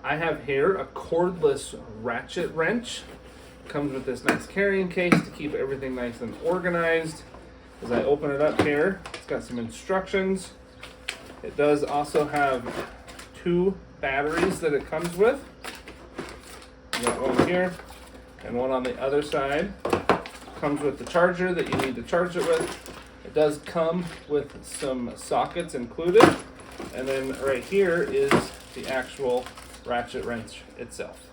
I have here a cordless ratchet wrench. Comes with this nice carrying case to keep everything nice and organized. As I open it up here, it's got some instructions. It does also have 2 batteries that it comes with. You got one here and one on the other side. Comes with the charger that you need to charge it with. It does come with some sockets included. And then right here is the actual ratchet wrench itself.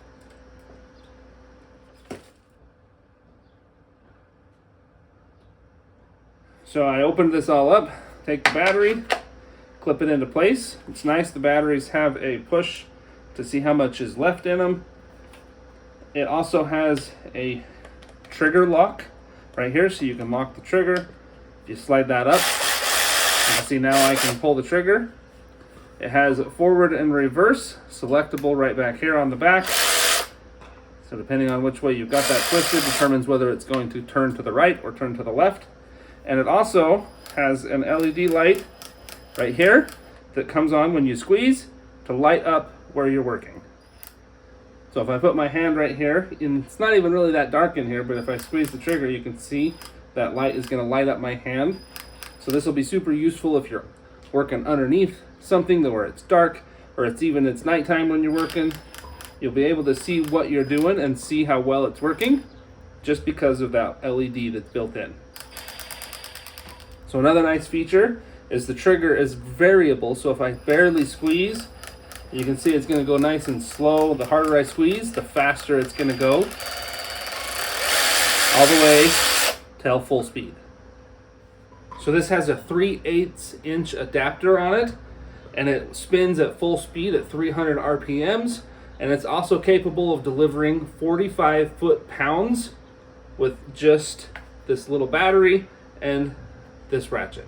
So I opened this all up, take the battery, clip it into place. It's nice the batteries have a push to see how much is left in them. It also has a trigger lock right here, so you can lock the trigger. If you slide that up, you can see now I can pull the trigger. It has forward and reverse, selectable right back here on the back. So depending on which way you've got that twisted determines whether it's going to turn to the right or turn to the left. And it also has an LED light right here that comes on when you squeeze to light up where you're working. So if I put my hand right here, and it's not even really that dark in here, but if I squeeze the trigger, you can see that light is going to light up my hand. So this will be super useful if you're working underneath something where it's dark, or it's nighttime when you're working. You'll be able to see what you're doing and see how well it's working just because of that LED that's built in. So another nice feature is the trigger is variable. So if I barely squeeze, you can see it's going to go nice and slow. The harder I squeeze, the faster it's going to go, all the way to full speed. So this has a 3/8 inch adapter on it, and it spins at full speed at 300 RPMs, and it's also capable of delivering 45 foot-pounds with just this little battery and this ratchet.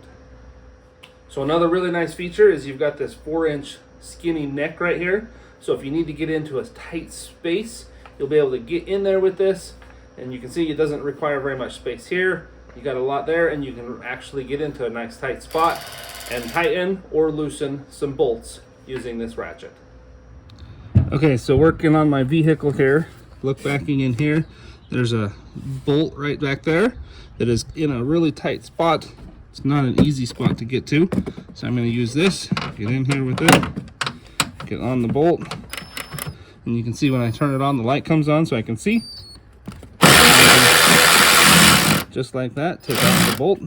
So another really nice feature is you've got this 4-inch skinny neck right here. So if you need to get into a tight space, you'll be able to get in there with this. And you can see it doesn't require very much space here. You got a lot there, and you can actually get into a nice tight spot and tighten or loosen some bolts using this ratchet. Okay, so working on my vehicle here, backing in here, there's a bolt right back there that is in a really tight spot. It's not an easy spot to get to, so I'm going to use this, get in here with it, get on the bolt, and you can see when I turn it on, the light comes on so I can see. Just like that, take out the bolt.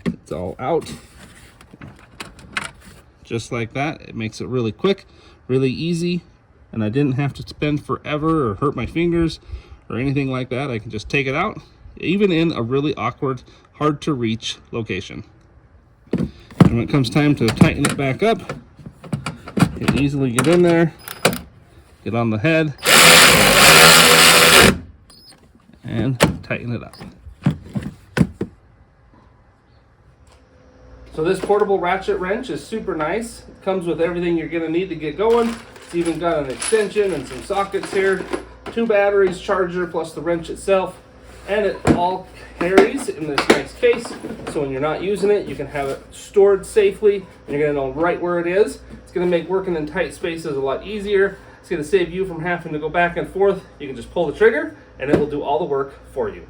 It's all out. Just like that. It makes it really quick, really easy, and I didn't have to spend forever or hurt my fingers or anything like that. I can just take it out, even in a really awkward, hard to reach location. And when it comes time to tighten it back up, you can easily get in there, get on the head, and tighten it up. So this portable ratchet wrench is super nice. It comes with everything you're going to need to get going. It's even got an extension and some sockets here, 2 batteries, charger, plus the wrench itself. And it all carries in this nice case, so when you're not using it, you can have it stored safely, and you're going to know right where it is. It's going to make working in tight spaces a lot easier. It's going to save you from having to go back and forth. You can just pull the trigger, and it will do all the work for you.